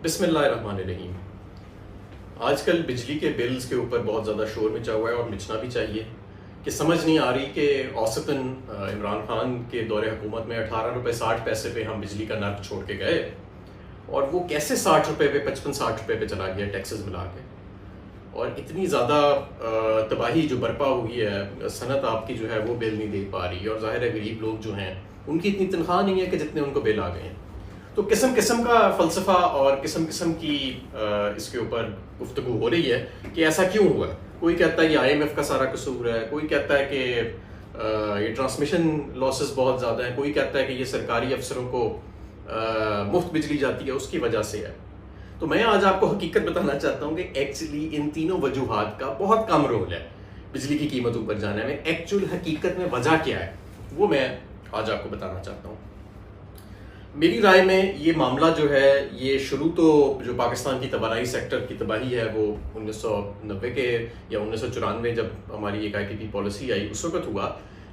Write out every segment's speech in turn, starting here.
बिस्मिल्लाहिर्रहमानिर्रहीम। आजकल बिजली के बिल्स के ऊपर बहुत ज़्यादा शोर मचा हुआ है और मचना भी चाहिए कि समझ नहीं आ रही कि औसतन इमरान खान के दौरे हुकूमत में 18 रुपये 60 पैसे पे हम बिजली का नर्क छोड़ के गए और वो कैसे 60 रुपये पे 55-60 रुपये पे चला गया टैक्सेस मिला के। और इतनी ज़्यादा तबाही जो बर्पा हुई है, सनत आपकी जो है वो बिल नहीं दे पा रही और ज़ाहिर है गरीब लोग जो हैं उनकी इतनी तनख्वाह नहीं है कि जितने उनको बिल आ गए हैं। तो किस्म किस्म का फ़लसफ़ा और किस्म किस्म की इसके ऊपर गुफ्तगू हो रही है कि ऐसा क्यों हुआ। कोई कहता है ये IMF का सारा कसूर है, कोई कहता है कि ये ट्रांसमिशन लॉसेस बहुत ज़्यादा है, कोई कहता है कि ये सरकारी अफसरों को मुफ्त बिजली जाती है उसकी वजह से है। तो मैं आज आपको हकीकत बताना चाहता हूँ कि एक्चुअली इन तीनों वजूहात का बहुत कम रोल है बिजली की कीमत ऊपर जाने में। एक्चुअल हकीकत में वजह क्या है वो मैं आज आपको बताना चाहता हूँ। मेरी राय में ये मामला जो है ये शुरू तो जो पाकिस्तान की तवानाई सेक्टर की तबाही है वो 1990 के या 1994 जब हमारी एक IPP पॉलिसी आई उस वक्त हुआ,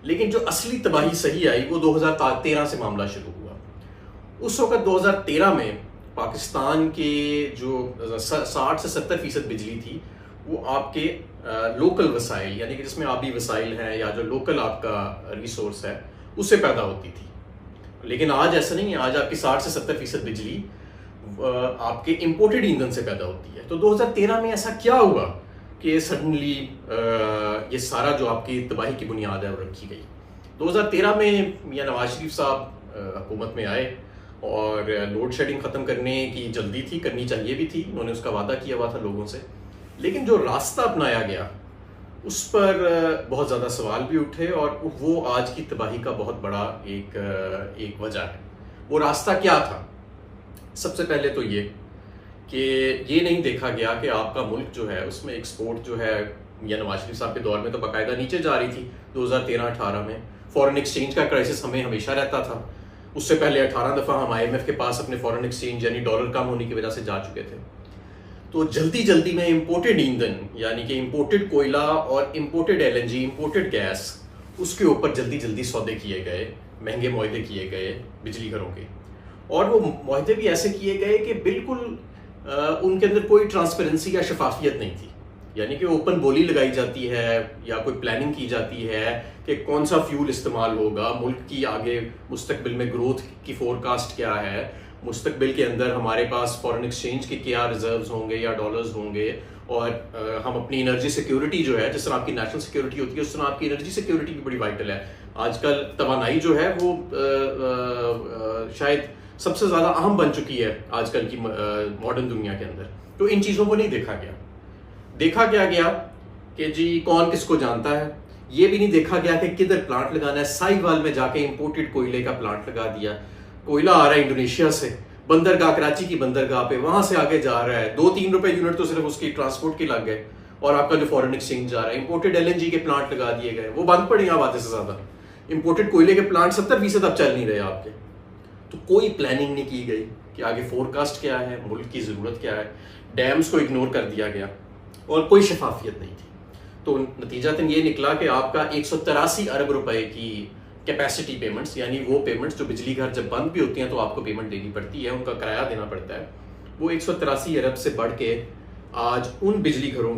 लेकिन जो असली तबाही सही आई वो 2013 से मामला शुरू हुआ। उस वक्त 2013 में पाकिस्तान के जो 60 से 70% बिजली थी वो आपके लोकल वसाइल यानी कि जिसमें आबी वसाइल हैं या जो लोकल आपका रिसोर्स है उससे पैदा होती थी। लेकिन आज ऐसा नहीं है, आज आपकी 60 से 70% बिजली आपके इंपोर्टेड ईंधन से पैदा होती है। तो 2013 में ऐसा क्या हुआ कि सडनली ये सारा जो आपकी तबाही की बुनियाद है वो रखी गई। 2013 में मियां नवाज शरीफ साहब हुकूमत में आए और लोड शेडिंग ख़त्म करने की जल्दी थी, करनी चाहिए भी थी, उन्होंने उसका वादा किया हुआ था लोगों से। लेकिन जो रास्ता अपनाया गया उस पर बहुत ज़्यादा सवाल भी उठे और वो आज की तबाही का बहुत बड़ा एक वजह है। वो रास्ता क्या था? सबसे पहले तो ये कि ये नहीं देखा गया कि आपका मुल्क जो है उसमें एक्सपोर्ट जो है मियां नवाज शरीफ साहब के दौर में तो बाकायदा नीचे जा रही थी। 2013-18 में फॉरेन एक्सचेंज का क्राइसिस हमें हमेशा रहता था। उससे पहले 18 दफ़ा हम IMF के पास अपने फॉरेन एक्सचेंज यानी डॉलर कम होने की वजह से जा चुके थे। तो जल्दी जल्दी में इंपोर्टेड ईंधन यानी कि इंपोर्टेड कोयला और इंपोर्टेड LNG, इंपोर्टेड गैस, उसके ऊपर जल्दी जल्दी सौदे किए गए, महंगे मुआहदे किए गए बिजली घरों के। और वो मुआहदे भी ऐसे किए गए कि बिल्कुल उनके अंदर कोई ट्रांसपेरेंसी या शफाफियत नहीं थी। यानी कि ओपन बोली लगाई जाती है या कोई प्लानिंग की जाती है कि कौन सा फ्यूल इस्तेमाल होगा, मुल्क की आगे मुस्तकबिल में ग्रोथ की फोरकास्ट क्या है, मुस्तकबिल के अंदर हमारे पास फॉरेन एक्सचेंज के क्या रिजर्व्स होंगे या डॉलर्स होंगे, और हम अपनी एनर्जी सिक्योरिटी जो है, जिस तरह आपकी नेशनल सिक्योरिटी होती है उस तरह आपकी एनर्जी सिक्योरिटी भी बड़ी वाइटल है। आजकल तवानाई जो है वो शायद सबसे ज़्यादा अहम बन चुकी है आजकल की मॉडर्न दुनिया के अंदर। तो इन चीज़ों को नहीं देखा गया। देखा क्या गया कि जी कौन किसको जानता है। ये भी नहीं देखा गया कि किधर प्लांट लगाना है। साहिवाल में जाके इंपोर्टेड कोयले का प्लांट लगा दिया। कोयला आ रहा है इंडोनेशिया से, बंदरगाह कराची की बंदरगाह पे, वहां से आगे जा रहा है। 2-3 रुपए यूनिट तो सिर्फ उसकी ट्रांसपोर्ट के लग गए और आपका जो फॉरेन एक्सचेंज जा रहा है। इंपोर्टेड LNG के प्लांट लगा दिए गए, वो बंद पड़े आधे से ज्यादा। इंपोर्टेड कोयले के प्लांट 70% अब चल नहीं रहे आपके। तो कोई प्लानिंग नहीं की गई कि आगे फोरकास्ट क्या है, मुल्क की जरूरत क्या है। डैम्स को इग्नोर कर दिया गया और कोई शफाफियत नहीं थी। तो नतीजतन ये निकला कि आपका 183 अरब रुपए की कैपेसिटी पेमेंट्स, यानी वो पेमेंट्स जो बिजली घर जब बंद भी होती हैं तो आपको पेमेंट देनी पड़ती है, उनका किराया देना पड़ता है, वो 183 अरब से बढ़ के आज उन बिजली घरों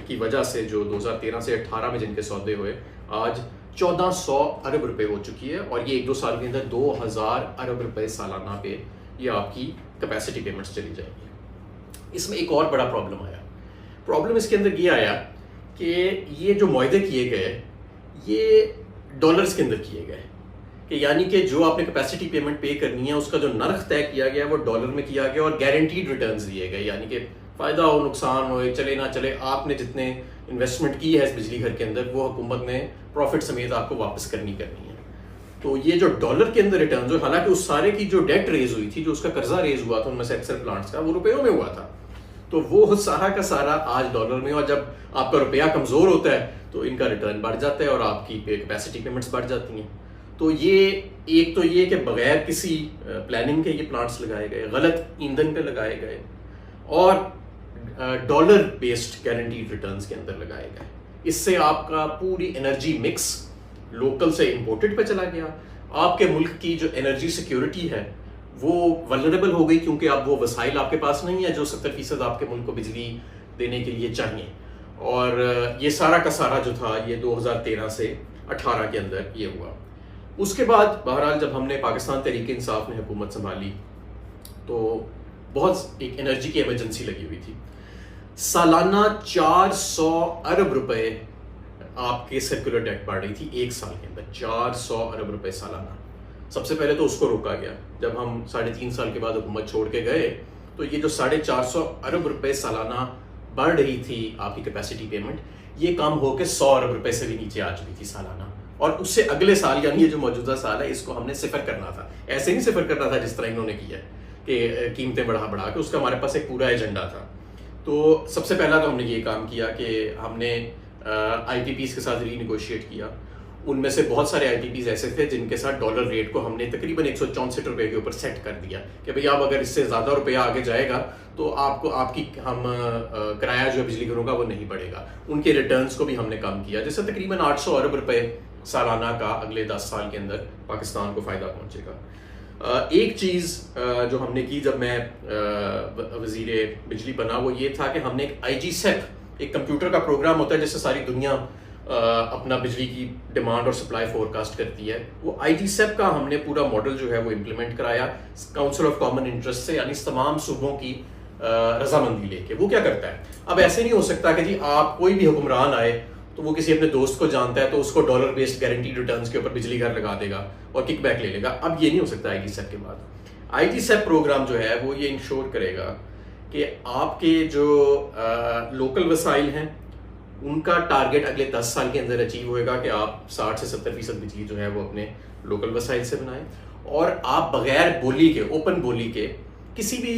की वजह से जो 2013 से 18 में जिनके सौदे हुए आज 1400 अरब रुपए हो चुकी है। और ये 1-2 साल के अंदर 2000 अरब रुपए सालाना पे ये आपकी कैपेसिटी पेमेंट्स चली जाएगी। इसमें एक और बड़ा प्रॉब्लम आया। प्रॉब्लम इसके अंदर ये आया कि ये जो मुआहदे किए गए ये डॉलर्स के अंदर किए गए कि यानी कि जो आपने कैपेसिटी पेमेंट पे करनी है उसका जो नर्ख तय किया गया वो डॉलर में किया गया और गारंटीड रिटर्न्स दिए गए। यानी कि फ़ायदा हो नुकसान हो चले ना चले, आपने जितने इन्वेस्टमेंट की है इस बिजली घर के अंदर वो हुकूमत ने प्रॉफिट समेत आपको वापस करनी है। तो ये जो डॉलर के अंदर रिटर्न हो, हालांकि उस सारे की जो डेट रेज हुई थी, जो उसका कर्जा रेज हुआ था उनमें से अक्सर प्लांट्स का, वो रुपयों में हुआ था। तो वो सारा का सारा आज डॉलर में, और जब आपका रुपया कमज़ोर होता है तो इनका रिटर्न बढ़ जाता है और आपकी कैपेसिटी पेमेंट्स बढ़ जाती हैं। तो ये एक तो ये कि बगैर किसी प्लानिंग के ये प्लांट्स लगाए गए, गलत ईंधन पे लगाए गए और डॉलर बेस्ड गारंटीड रिटर्न्स के अंदर लगाए गए। इससे आपका पूरी एनर्जी मिक्स लोकल से इंपोर्टेड पे चला गया। आपके मुल्क की जो एनर्जी सिक्योरिटी है वो वल्नरेबल हो गई क्योंकि अब वो वसाइल आपके पास नहीं है जो 70% आपके मुल्क को बिजली देने के लिए चाहिए। और ये सारा का सारा जो था ये 2013 से 18 के अंदर ये हुआ। उसके बाद बहरहाल जब हमने पाकिस्तान तहरीक इंसाफ ने हुकूमत संभाली तो बहुत एक एनर्जी की इमरजेंसी लगी हुई थी। सालाना 400 अरब रुपए आपके सर्कुलर डेट बढ़ रही थी एक साल के अंदर, 400 अरब रुपए सालाना। सबसे पहले तो उसको रोका गया जब हम 3.5 साल के बाद हुकूमत छोड़ के गए, तो ये जो 450 अरब रुपए सालाना बढ़ रही थी आपकी कैपेसिटी पेमेंट, ये कम होकर 100 अरब रुपए से भी नीचे आ चुकी थी सालाना। और उससे अगले साल यानी ये जो मौजूदा साल है इसको हमने सिफर करना था। ऐसे नहीं सिफर करना था जिस तरह इन्होंने किया कि कीमतें बढ़ा के, उसका हमारे पास एक पूरा एजेंडा था। तो सबसे पहला तो हमने ये काम किया कि हमने IPPs के साथ रीनिगोशिएट किया। उनमें से बहुत सारे IPPs ऐसे थे जिनके साथ डॉलर रेट को हमने तकरीबन 164 रुपये के ऊपर सेट कर दिया कि भाई अब अगर इससे ज़्यादा रुपया आगे जाएगा तो आपको आपकी किराया जो बिजली घरों का वो नहीं बढ़ेगा। उनके रिटर्न्स को भी हमने कम किया, जिससे तकरीबन 800 अरब रुपये सालाना का अगले 10 साल के अंदर पाकिस्तान को फ़ायदा पहुँचेगा। एक चीज़ जो हमने की जब मैं वज़ीर बिजली बना वो ये था कि हमने एक IGSEP, एक कंप्यूटर का प्रोग्राम होता है जिससे सारी दुनिया अपना बिजली की डिमांड और सप्लाई फोरकास्ट करती है, वो IGSEP का हमने पूरा मॉडल जो है वो इम्प्लीमेंट कराया काउंसिल ऑफ कॉमन इंटरेस्ट से, यानी तमाम सूबों की रजामंदी लेके। वो क्या करता है, अब ऐसे नहीं हो सकता कि जी आप कोई भी हुक्मरान आए तो वो किसी अपने दोस्त को जानता है तो उसको डॉलर बेस्ड गारंटीड रिटर्न्स के ऊपर बिजली घर लगा देगा और किकबैक ले लेगा। अब ये नहीं हो सकता IGSEP के बाद। IGSEP प्रोग्राम जो है वो ये इंश्योर करेगा कि आपके जो लोकल वसाइल हैं उनका टारगेट अगले 10 साल के अंदर अचीव होएगा कि आप 60 से 70% बिजली जो है वो अपने लोकल वसाइल से बनाएं, और आप बगैर बोली के, ओपन बोली के किसी भी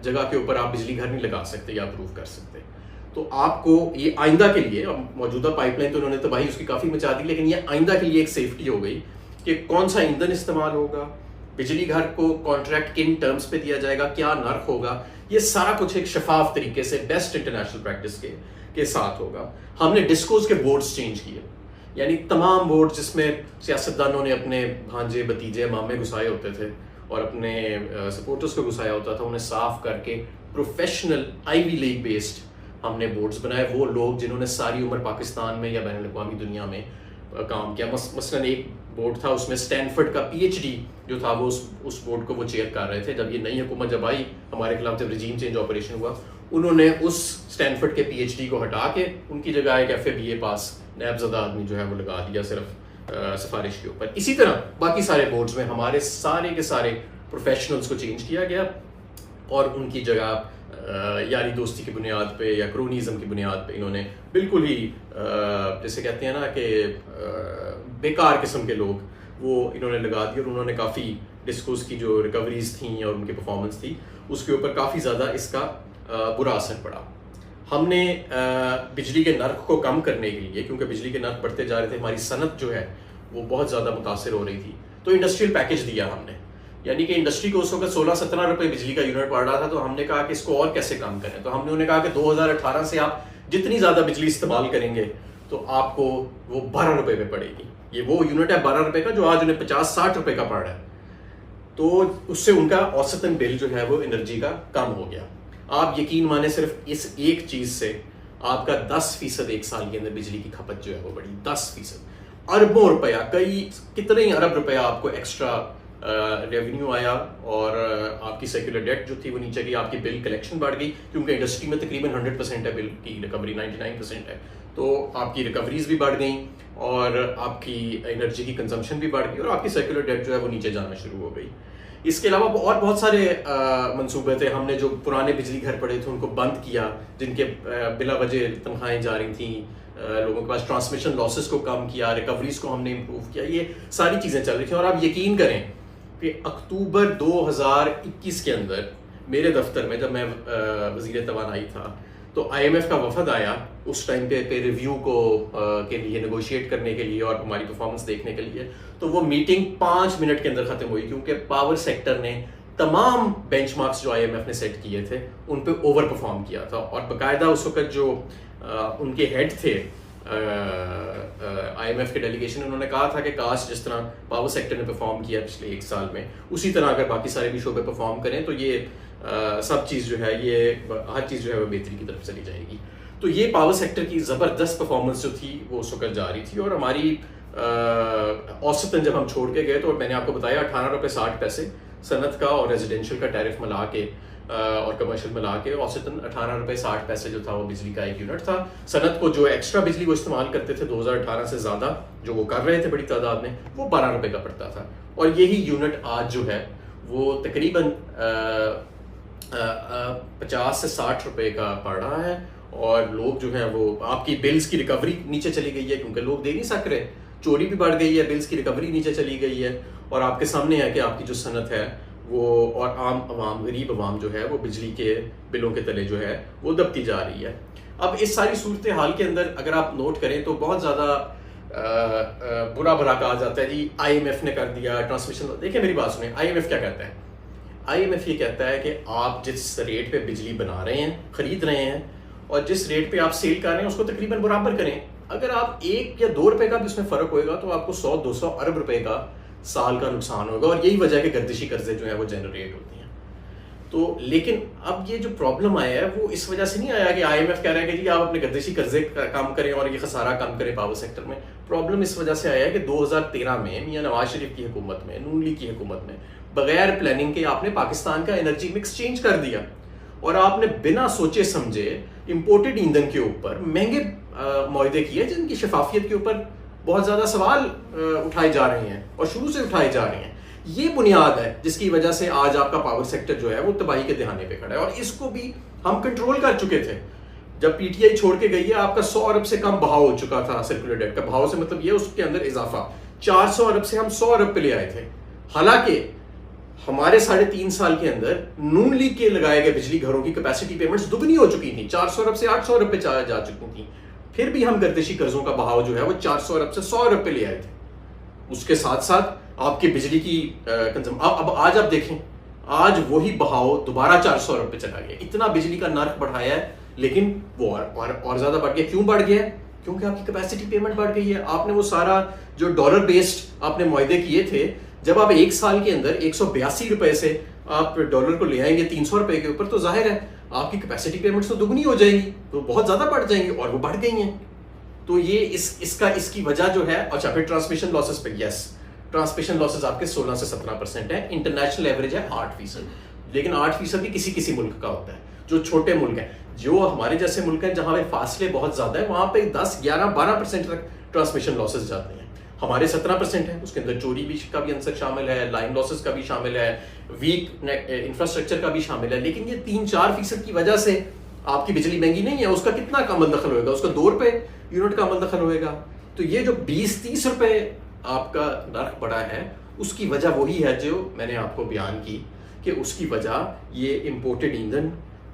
जगह के ऊपर आप बिजली घर नहीं लगा सकते या अप्रूव कर सकते। तो आपको ये आइंदा के लिए, मौजूदा पाइपलाइन तो उन्होंने तबाही उसकी काफ़ी मचा दी, लेकिन ये आइंदा के लिए एक सेफ्टी हो गई कि कौन सा ईंधन इस्तेमाल होगा, बिजली घर को कॉन्ट्रैक्ट किन टर्म्स पे दिया जाएगा, क्या नर्क होगा, ये सारा कुछ एक शफाफ तरीके से बेस्ट इंटरनेशनल प्रैक्टिस के साथ होगा। हमने डिस्कोज के बोर्ड्स चेंज किए, यानी तमाम बोर्ड जिसमें सियासतदानों ने अपने भांजे भतीजे मामे घुसाए होते थे और अपने सपोर्टर्स को घुसाया होता था, उन्हें साफ करके प्रोफेशनल आईवी लीग बेस्ड हमने बोर्ड्स बनाए। वो लोग जिन्होंने सारी उम्र पाकिस्तान में या बैनुल अक़वामी दुनिया में काम किया, मसलन एक बोर्ड था उसमें स्टैनफोर्ड का PhD जो था वो उस बोर्ड को वो चेयर कर रहे थे। जब ये नई हुकूमत जब आई हमारे खिलाफ, जब रिजीम चेंज ऑपरेशन हुआ, उन्होंने उस स्टैनफोर्ड के PhD को हटा के उनकी जगह एक FA/BA पास नैबज़दा आदमी जो है वो लगा दिया सिर्फ सिफारिश के ऊपर। इसी तरह बाकी सारे बोर्ड्स में हमारे सारे के सारे प्रोफेशनल्स को चेंज किया गया और उनकी जगह यारी दोस्ती की बुनियाद पे या क्रोनिज़म की बुनियाद पे इन्होंने बिल्कुल ही जैसे कहते हैं ना कि बेकार किस्म के लोग वो इन्होंने लगा दिए, और उन्होंने काफ़ी डिस्कोस की जो रिकवरीज थी और उनकी परफॉर्मेंस थी उसके ऊपर काफ़ी ज़्यादा इसका बुरा असर पड़ा। हमने बिजली के नर्क को कम करने के लिए, क्योंकि बिजली के नर्क बढ़ते जा रहे थे, हमारी सनत जो है वो बहुत ज़्यादा मुतासर हो रही थी, तो इंडस्ट्रियल पैकेज दिया हमने, यानी कि इंडस्ट्री को उस वक्त 16-17 रुपये बिजली का यूनिट पड़ रहा था। तो हमने कहा कि इसको और कैसे कम करें, तो हमने उन्हें कहा कि 2018 से आप जितनी ज़्यादा बिजली इस्तेमाल करेंगे तो आपको वो 12 रुपये पे पड़ेगी। ये वो यूनिट है 12 रुपये का जो आज उन्हें 50-60 रुपये का पड़ रहा है, तो उससे उनका औसतन बिल जो है वो एनर्जी का कम हो गया। आप यकीन माने सिर्फ इस एक चीज़ से आपका 10% एक साल के अंदर बिजली की खपत जो है वो बढ़ी, 10%। अरबों रुपया, कितने ही अरब रुपया आपको एक्स्ट्रा रेवेन्यू आया, और आपकी सेक्युलर डेट जो थी वो नीचे गई, आपकी बिल कलेक्शन बढ़ गई, क्योंकि इंडस्ट्री में तकरीबन 100% है बिल की रिकवरी, 99% है, तो आपकी रिकवरीज भी बढ़ गई और आपकी एनर्जी की कंजम्पशन भी बढ़ गई और आपकी सेक्युलर डेट जो है वो नीचे जाना शुरू हो गई। इसके अलावा और बहुत सारे मंसूबे थे। हमने जो पुराने बिजली घर पड़े थे उनको बंद किया, जिनके बिला वजह तनख्वाहें जा रही थी, लोगों के पास ट्रांसमिशन लॉसेस को कम किया, रिकवरीज को हमने इम्प्रूव किया, ये सारी चीज़ें चल रही थी। और आप यकीन करें कि अक्टूबर 2021 के अंदर मेरे दफ्तर में जब मैं वज़ीर तवानाई था तो IMF का वफद आया उस टाइम पे रिव्यू को के लिए, नेगोशिएट करने के लिए और हमारी परफॉर्मेंस देखने के लिए। तो वो मीटिंग 5 मिनट के अंदर ख़त्म हुई, क्योंकि पावर सेक्टर ने तमाम बेंचमार्क्स जो IMF ने सेट किए थे उन पे ओवर परफॉर्म किया था। और बाकायदा उस वक्त जो उनके हेड थे IMF के डेलीगेशन, उन्होंने कहा था कि काश जिस तरह पावर सेक्टर ने परफॉर्म किया पिछले 1 साल में, उसी तरह अगर बाकी सारे भी शोबे परफॉर्म करें तो ये सब चीज़ जो है, ये हर चीज़ जो है वो बेहतरी की तरफ चली जाएगी। तो ये पावर सेक्टर की ज़बरदस्त परफॉर्मेंस जो थी वो उस वक्त जारी थी। और हमारी औसतन जब हम छोड़ के गए तो मैंने आपको बताया 18 रुपये 60 पैसे सनत का और रेजिडेंशियल का टैरिफ मिला के और कमर्शियल मिला के औसतन 18 रुपये 60 पैसे जो था वो बिजली का एक यूनिट था। सनत को जो एक्स्ट्रा बिजली वो इस्तेमाल करते थे 2018 से ज़्यादा जो वो कर रहे थे बड़ी तादाद में, वो 12 रुपये का पड़ता था। और यही यूनिट आज जो है वो तकरीबन 50 से 60 रुपये का पड़ रहा है। और लोग जो है वो आपकी बिल्स की रिकवरी नीचे चली गई है क्योंकि लोग दे नहीं सक रहे, चोरी भी बढ़ गई है, बिल्स की रिकवरी नीचे चली गई है। और आपके सामने है कि आपकी जो सनत है वो और आम आवाम, गरीब आवाम जो है वो बिजली के बिलों के तले जो है वो दबती जा रही है। अब इस सारी सूरत हाल के अंदर अगर आप नोट करें तो बहुत ज़्यादा बुरा भला कहा जाता है जी IMF ने कर दिया ट्रांसमिशन। देखिए मेरी बात सुने, IMF क्या कहता है? IMF ये कहता है कि आप जिस रेट पे बिजली बना रहे हैं, खरीद रहे हैं, और जिस रेट पे आप सेल कर रहे हैं उसको तकरीबन बराबर करें। अगर आप 1 या 2 रुपए का भी उसमें फ़र्क होएगा तो आपको 100-200 अरब रुपए का साल का नुकसान होगा। और यही वजह है कि गर्दिशी कर्जे जो है वो जनरेट होती हैं। तो लेकिन अब ये जो प्रॉब्लम आया है वो इस वजह से नहीं आया कि IMF कह रहा है कि जी आप अपने गर्दिशी कर्जे कम करें और ये खसारा कम करें पावर सेक्टर में। प्रॉब्लम इस वजह से आया है कि 2013 में मियां नवाज शरीफ की हुकूमत में, नून लीग की हुकूमत में, बगैर प्लानिंग के आपने पाकिस्तान का एनर्जी मिक्स चेंज कर दिया और आपने बिना सोचे समझे इंपोर्टेड ईंधन के ऊपर महंगे मुआहदे किए जिनकी शफाफियत के ऊपर बहुत ज़्यादा सवाल उठाए जा रहे हैं और शुरू से उठाए जा रहे हैं। ये बुनियाद है जिसकी वजह से आज आपका पावर सेक्टर जो है वो तबाही के दहाने पे खड़ा है। और इसको भी हम कंट्रोल कर चुके थे। जब PTI छोड़ के गई है आपका 100 अरब से कम बहाव हो चुका था सर्कुलर डेट का। बहाव से मतलब ये उसके अंदर इजाफा 400 अरब से हम 100 अरब पे ले आए थे। हालांकि हमारे 3.5 साल के अंदर नून लीग के लगाए गए बिजली घरों की कैपेसिटी पेमेंट्स दुगनी हो चुकी थी, 400 अरब से 800 अरब पे जा चुकी थी। फिर भी हम गर्दिशी कर्जों का बहाव जो है वो 400 अरब से 100 अरब पे ले आए थे। उसके साथ साथ आपकी बिजली की अब आज आप देखें, आज वही बहाव दोबारा 400 अरब पे चला गया। इतना बिजली का नर्क बढ़ाया है लेकिन वो और ज्यादा बढ़ गया। क्यों बढ़ गया? क्योंकि आपकी कैपेसिटी पेमेंट बढ़ गई है। आपने वो सारा जो डॉलर बेस्ड आपने मुआहदे किए थे, जब आप 1 साल के अंदर 182 रुपए से आप डॉलर को ले आएंगे 300 रुपए के ऊपर, तो जाहिर है आपकी कैपेसिटी पेमेंट्स तो दुगनी हो जाएंगी, तो बहुत ज्यादा बढ़ जाएंगी और वो बढ़ गई हैं। तो ये इसकी वजह जो है। अच्छा, फिर ट्रांसमिशन लॉसेस पे, यस, ट्रांसमिशन लॉसेस आपके 16 से 17% है। इंटरनेशनल एवरेज है 8%, लेकिन 8% भी किसी किसी मुल्क का होता है। जो छोटे मुल्क हैं, जो हमारे जैसे मुल्क हैं जहां पे फासले बहुत ज्यादा है, वहां पे 10, 11, 12% तक ट्रांसमिशन लॉसेस जाते हैं। हमारे 17% है, उसके अंदर चोरी भी का भी अंसर शामिल है, लाइन लॉसेस का भी शामिल है, वीक इंफ्रास्ट्रक्चर का भी शामिल है। लेकिन ये 3-4% की वजह से आपकी बिजली महंगी नहीं है। उसका कितना का अमल दखल होगा? उसका 2 रुपए यूनिट का अमल दखल होगा। तो ये जो 20-30 रुपए आपका नर्क बढ़ा है, उसकी वजह वही है जो मैंने आपको बयान की कि उसकी वजह ये इंपोर्टेड ईंधन,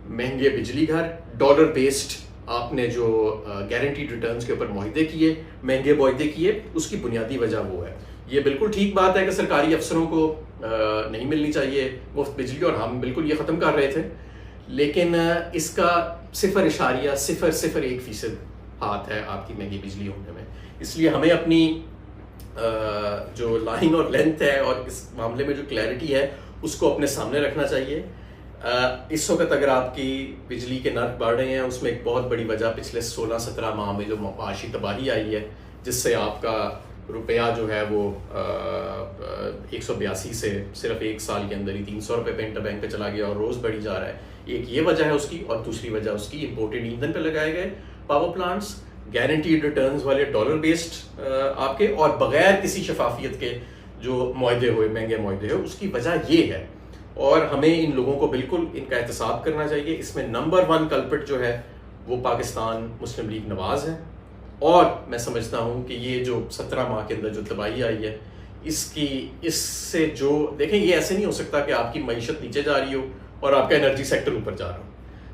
महंगे बिजली घर, डॉलर बेस्ड आपने जो गारंटीड रिटर्न्स के ऊपर मुआहदे किए, महंगे मुआहदे किए, उसकी बुनियादी वजह वो है। ये बिल्कुल ठीक बात है कि सरकारी अफसरों को नहीं मिलनी चाहिए मुफ्त बिजली, और हम बिल्कुल ये ख़त्म कर रहे थे। लेकिन इसका 0.001% हाथ है आपकी महंगी बिजली होने में। इसलिए हमें अपनी जो लाइन और लेंथ है और इस मामले में जो क्लैरिटी है उसको अपने सामने रखना चाहिए। इस वक्त अगर आपकी बिजली के नर्क बढ़ रहे हैं, उसमें एक बहुत बड़ी वजह पिछले 16-17 माह में जो माशी तबाही आई है, जिससे आपका रुपया जो है वो 182 से सिर्फ 1 साल के अंदर ही 300 रुपये पे इंटरबैंक पे चला गया और रोज़ बढ़ी जा रहा है। एक ये वजह है उसकी, और दूसरी वजह उसकी इंपोर्टेड ईंधन पे लगाए गए पावर प्लांट्स, गारंटीड रिटर्न्स वाले डॉलर बेस्ड आपके, और बगैर किसी शफाफियत के जो मुआहदे हुए, महंगे मुआहदे हुए, उसकी वजह ये है। और हमें इन लोगों को बिल्कुल इनका एहतसाब करना चाहिए। इसमें नंबर 1 कल्प्रिट जो है वो पाकिस्तान मुस्लिम लीग नवाज है। और मैं समझता हूँ कि ये जो 17 माह के अंदर जो तबाही आई है, इससे जो देखें, ये ऐसे नहीं हो सकता कि आपकी मईशत नीचे जा रही हो और आपका एनर्जी सेक्टर ऊपर जा रहा हो।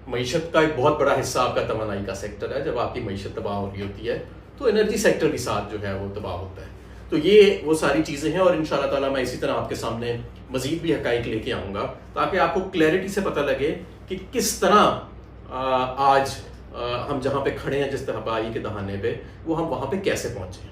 मईशत का एक बहुत बड़ा हिस्सा आपका तवानाई का सेक्टर है। जब आपकी मईशत तबाह हो रही होती है तो एनर्जी सेक्टर भी साथ जो है वो तबाह होता है। तो ये वो सारी चीज़ें हैं, और इंशाल्लाह ताला मैं इसी तरह आपके सामने मज़ीद भी हक़ाइक़ लेके आऊँगा ताकि आपको क्लैरिटी से पता लगे कि किस तरह आज हम जहाँ पे खड़े हैं जिस तरह पाई के दहाने पे, वो हम वहाँ पे कैसे पहुँचे।